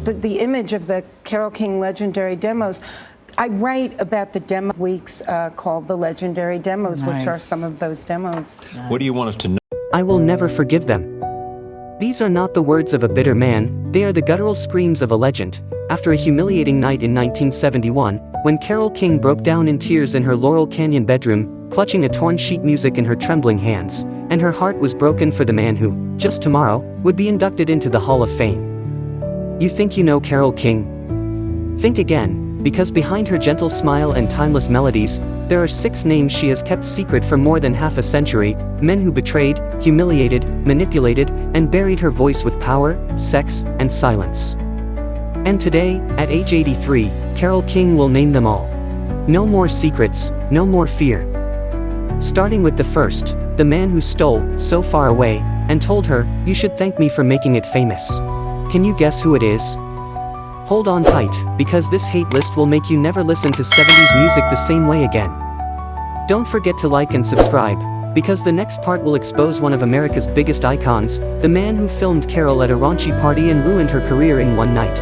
the image of the Carole King legendary demos. I write about the demo weeks called the legendary demos, which are some of those demos. What do you want us to know? I will never forgive them. These are not the words of a bitter man, they are the guttural screams of a legend. After a humiliating night in 1971, when Carole King broke down in tears in her Laurel Canyon bedroom, clutching a torn sheet music in her trembling hands, and her heart was broken for the man who, just tomorrow, would be inducted into the Hall of Fame. You think you know Carole King? Think again, because behind her gentle smile and timeless melodies, there are 6 names she has kept secret for more than half a century, men who betrayed, humiliated, manipulated, and buried her voice with power, sex, and silence. And today, at age 83, Carole King will name them all. No more secrets, no more fear. Starting with the first, the man who stole, So Far Away, and told her, "You should thank me for making it famous." Can you guess who it is? Hold on tight, because this hate list will make you never listen to 70s music the same way again. Don't forget to like and subscribe, because the next part will expose one of America's biggest icons, the man who filmed Carole at a raunchy party and ruined her career in one night.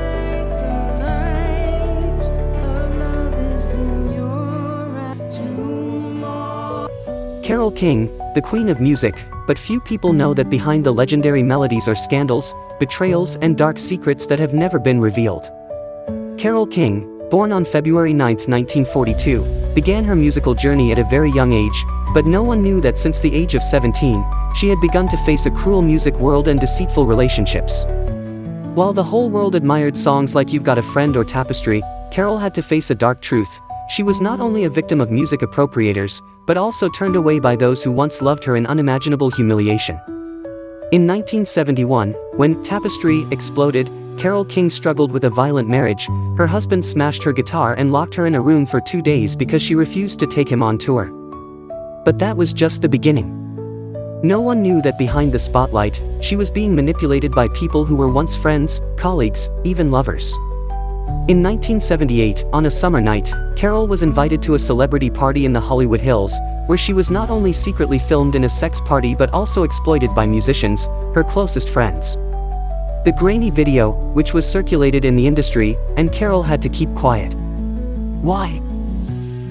Carole King, the queen of music, but few people know that behind the legendary melodies are scandals, betrayals, and dark secrets that have never been revealed. Carole King, born on February 9, 1942, began her musical journey at a very young age, but no one knew that since the age of 17, she had begun to face a cruel music world and deceitful relationships. While the whole world admired songs like You've Got a Friend or Tapestry, Carole had to face a dark truth. She was not only a victim of music appropriators, but also turned away by those who once loved her in unimaginable humiliation. In 1971, when Tapestry exploded, Carole King struggled with a violent marriage. Her husband smashed her guitar and locked her in a room for 2 days because she refused to take him on tour. But that was just the beginning. No one knew that behind the spotlight, she was being manipulated by people who were once friends, colleagues, even lovers. In 1978, on a summer night, Carole was invited to a celebrity party in the Hollywood Hills, where she was not only secretly filmed in a sex party but also exploited by musicians, her closest friends. The grainy video, which was circulated in the industry, and Carole had to keep quiet. Why?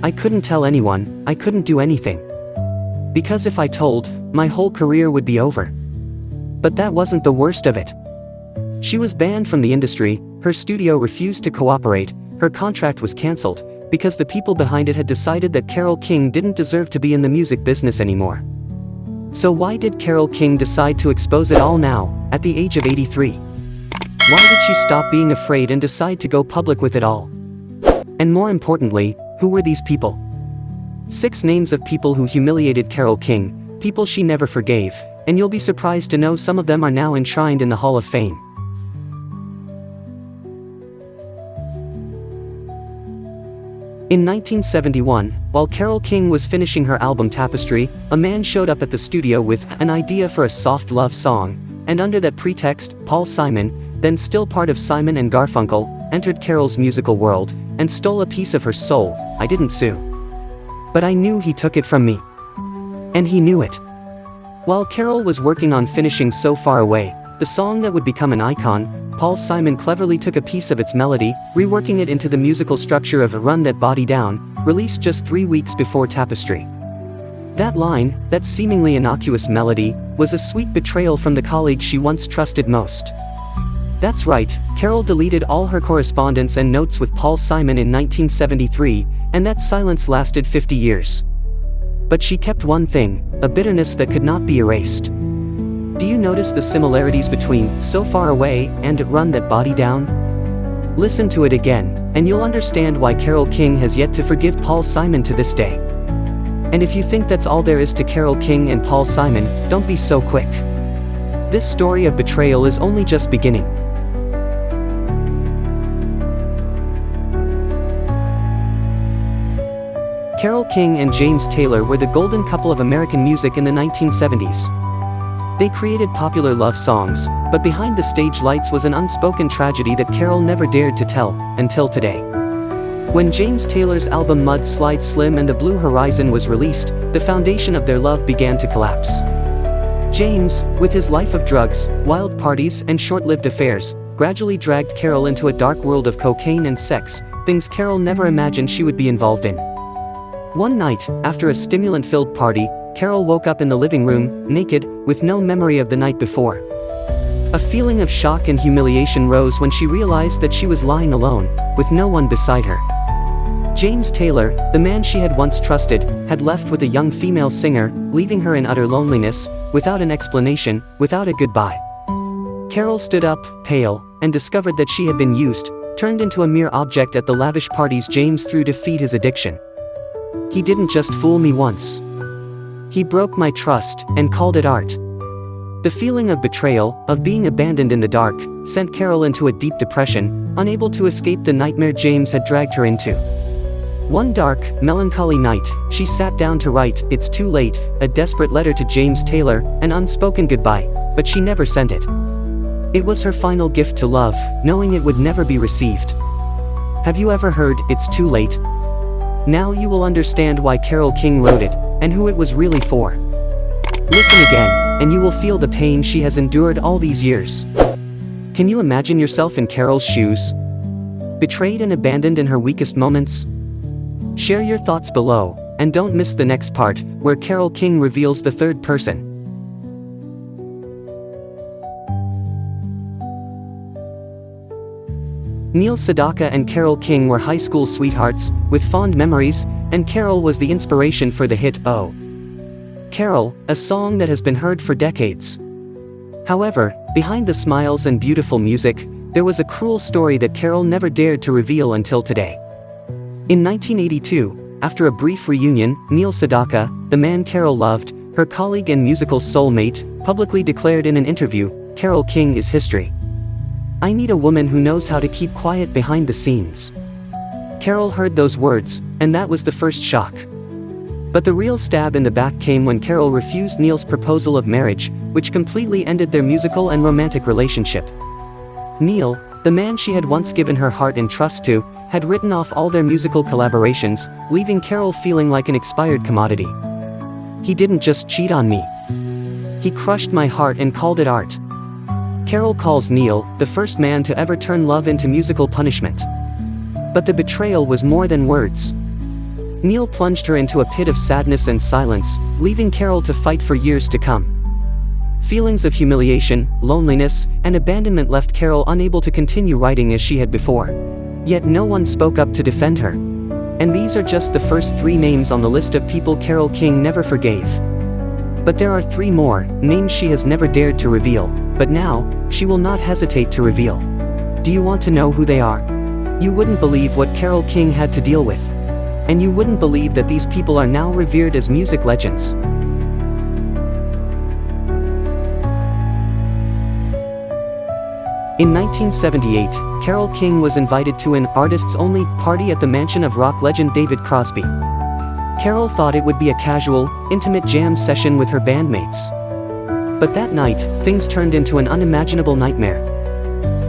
I couldn't tell anyone, I couldn't do anything. Because if I told, my whole career would be over. But that wasn't the worst of it. She was banned from the industry, her studio refused to cooperate, her contract was cancelled, because the people behind it had decided that Carole King didn't deserve to be in the music business anymore. So why did Carole King decide to expose it all now, at the age of 83? Why did she stop being afraid and decide to go public with it all? And more importantly, who were these people? 6 names of people who humiliated Carole King, people she never forgave, and you'll be surprised to know some of them are now enshrined in the Hall of Fame. In 1971, while Carole King was finishing her album Tapestry, a man showed up at the studio with an idea for a soft love song, and under that pretext, Paul Simon, then still part of Simon and Garfunkel, entered Carole's musical world, and stole a piece of her soul. I didn't sue. But I knew he took it from me. And he knew it. While Carole was working on finishing So Far Away, the song that would become an icon, Paul Simon cleverly took a piece of its melody, reworking it into the musical structure of Run That Body Down, released just 3 weeks before Tapestry. That line, that seemingly innocuous melody, was a sweet betrayal from the colleague she once trusted most. That's right, Carole deleted all her correspondence and notes with Paul Simon in 1973, and that silence lasted 50 years. But she kept one thing, a bitterness that could not be erased. Do you notice the similarities between So Far Away and Run That Body Down? Listen to it again, and you'll understand why Carole King has yet to forgive Paul Simon to this day. And if you think that's all there is to Carole King and Paul Simon, don't be so quick. This story of betrayal is only just beginning. Carole King and James Taylor were the golden couple of American music in the 1970s. They created popular love songs, but behind the stage lights was an unspoken tragedy that Carole never dared to tell, until today. When James Taylor's album Mud Slide Slim and the Blue Horizon was released, the foundation of their love began to collapse. James, with his life of drugs, wild parties, and short-lived affairs, gradually dragged Carole into a dark world of cocaine and sex, things Carole never imagined she would be involved in. One night, after a stimulant-filled party, Carole woke up in the living room, naked, with no memory of the night before. A feeling of shock and humiliation rose when she realized that she was lying alone, with no one beside her. James Taylor, the man she had once trusted, had left with a young female singer, leaving her in utter loneliness, without an explanation, without a goodbye. Carole stood up, pale, and discovered that she had been used, turned into a mere object at the lavish parties James threw to feed his addiction. He didn't just fool me once. He broke my trust, and called it art. The feeling of betrayal, of being abandoned in the dark, sent Carole into a deep depression, unable to escape the nightmare James had dragged her into. One dark, melancholy night, she sat down to write "It's Too Late," a desperate letter to James Taylor, an unspoken goodbye, but she never sent it. It was her final gift to love, knowing it would never be received. Have you ever heard "It's Too Late"? Now you will understand why Carole King wrote it, and who it was really for. Listen again, and you will feel the pain she has endured all these years. Can you imagine yourself in Carole's shoes? Betrayed and abandoned in her weakest moments? Share your thoughts below, and don't miss the next part, where Carole King reveals the third person. Neil Sedaka and Carole King were high school sweethearts, with fond memories, and Carole was the inspiration for the hit "Oh, Carole," a song that has been heard for decades. However, behind the smiles and beautiful music, there was a cruel story that Carole never dared to reveal until today. In 1982, after a brief reunion, Neil Sedaka, the man Carole loved, her colleague and musical soulmate, publicly declared in an interview, "Carole King is history. I need a woman who knows how to keep quiet behind the scenes." Carole heard those words, and that was the first shock. But the real stab in the back came when Carole refused Neil's proposal of marriage, which completely ended their musical and romantic relationship. Neil, the man she had once given her heart and trust to, had written off all their musical collaborations, leaving Carole feeling like an expired commodity. "He didn't just cheat on me. He crushed my heart and called it art." Carole calls Neil the first man to ever turn love into musical punishment. But the betrayal was more than words. Neil plunged her into a pit of sadness and silence, leaving Carole to fight for years to come. Feelings of humiliation, loneliness, and abandonment left Carole unable to continue writing as she had before. Yet no one spoke up to defend her. And these are just the first 3 names on the list of people Carole King never forgave. But there are 3 more, names she has never dared to reveal, but now, she will not hesitate to reveal. Do you want to know who they are? You wouldn't believe what Carole King had to deal with. And you wouldn't believe that these people are now revered as music legends. In 1978, Carole King was invited to an artists-only party at the mansion of rock legend David Crosby. Carole thought it would be a casual, intimate jam session with her bandmates. But that night, things turned into an unimaginable nightmare.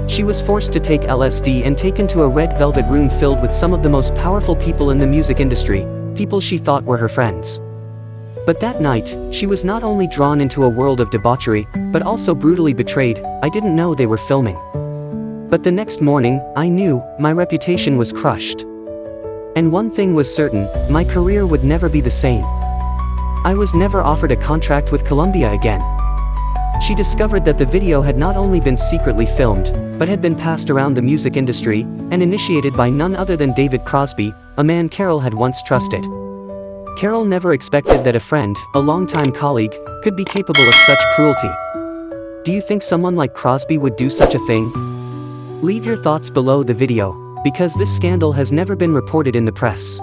She was forced to take LSD and taken to a red velvet room filled with some of the most powerful people in the music industry, people she thought were her friends. But that night, she was not only drawn into a world of debauchery, but also brutally betrayed. "I didn't know they were filming. But the next morning, I knew, my reputation was crushed. And one thing was certain, my career would never be the same. I was never offered a contract with Columbia again." She discovered that the video had not only been secretly filmed, but had been passed around the music industry, and initiated by none other than David Crosby, a man Carole had once trusted. Carole never expected that a friend, a longtime colleague, could be capable of such cruelty. Do you think someone like Crosby would do such a thing? Leave your thoughts below the video, because this scandal has never been reported in the press.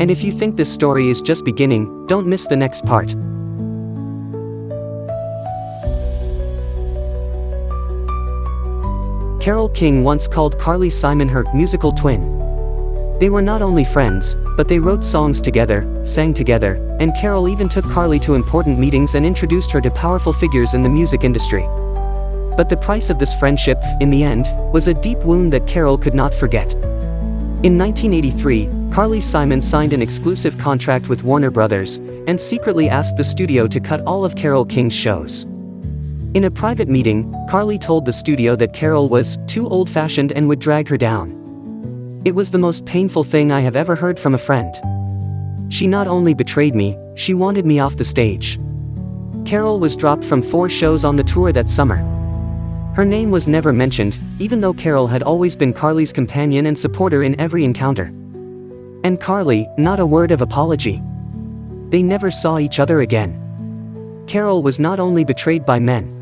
And if you think this story is just beginning, don't miss the next part. Carole King once called Carly Simon her musical twin. They were not only friends, but they wrote songs together, sang together, and Carole even took Carly to important meetings and introduced her to powerful figures in the music industry. But the price of this friendship, in the end, was a deep wound that Carole could not forget. In 1983, Carly Simon signed an exclusive contract with Warner Brothers, and secretly asked the studio to cut all of Carole King's shows. In a private meeting, Carly told the studio that Carole was too old-fashioned and would drag her down. "It was the most painful thing I have ever heard from a friend. She not only betrayed me, she wanted me off the stage." Carole was dropped from 4 shows on the tour that summer. Her name was never mentioned, even though Carole had always been Carly's companion and supporter in every encounter. And Carly, not a word of apology. They never saw each other again. Carole was not only betrayed by men.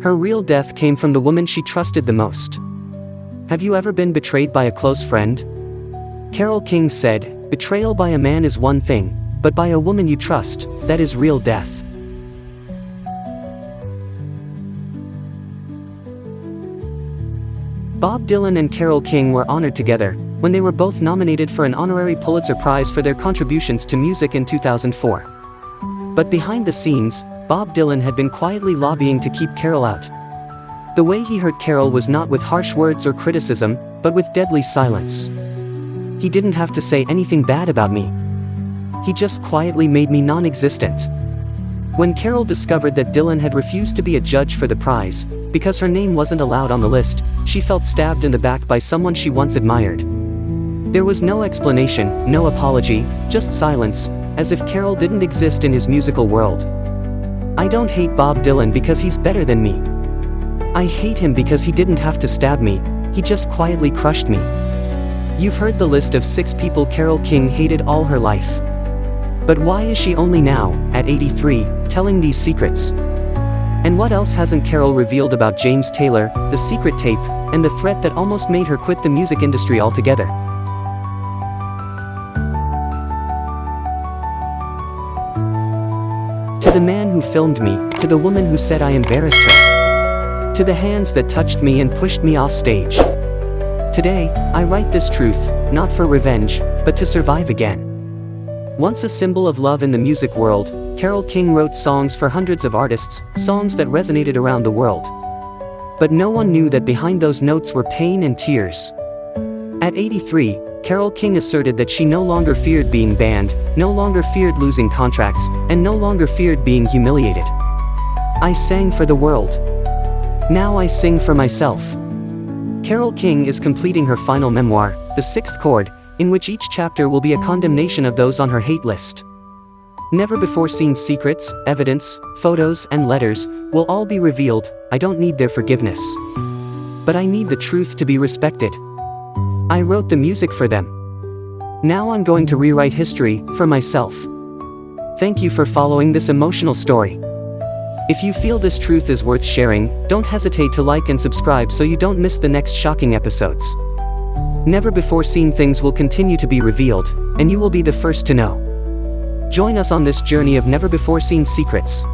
Her real death came from the woman she trusted the most. Have you ever been betrayed by a close friend? Carole King said, "Betrayal by a man is one thing, but by a woman you trust, that is real death." Bob Dylan and Carole King were honored together when they were both nominated for an honorary Pulitzer Prize for their contributions to music in 2004. But behind the scenes, Bob Dylan had been quietly lobbying to keep Carole out. The way he hurt Carole was not with harsh words or criticism, but with deadly silence. "He didn't have to say anything bad about me. He just quietly made me non-existent." When Carole discovered that Dylan had refused to be a judge for the prize, because her name wasn't allowed on the list, she felt stabbed in the back by someone she once admired. There was no explanation, no apology, just silence, as if Carole didn't exist in his musical world. "I don't hate Bob Dylan because he's better than me. I hate him because he didn't have to stab me, he just quietly crushed me." You've heard the list of 6 people Carole King hated all her life. But why is she only now, at 83, telling these secrets? And what else hasn't Carole revealed about James Taylor, the secret tape, and the threat that almost made her quit the music industry altogether? To the man who filmed me, to the woman who said I embarrassed her, to the hands that touched me and pushed me off stage. Today, I write this truth, not for revenge, but to survive again. Once a symbol of love in the music world, Carole King wrote songs for hundreds of artists, songs that resonated around the world. But no one knew that behind those notes were pain and tears. At 83, Carole King asserted that she no longer feared being banned, no longer feared losing contracts, and no longer feared being humiliated. "I sang for the world. Now I sing for myself." Carole King is completing her final memoir, The Sixth Chord, in which each chapter will be a condemnation of those on her hate list. Never-before-seen secrets, evidence, photos, and letters will all be revealed. I don't need their forgiveness. But I need the truth to be respected. I wrote the music for them. Now I'm going to rewrite history, for myself. Thank you for following this emotional story. If you feel this truth is worth sharing, don't hesitate to like and subscribe so you don't miss the next shocking episodes. Never-before-seen things will continue to be revealed, and you will be the first to know. Join us on this journey of never-before-seen secrets.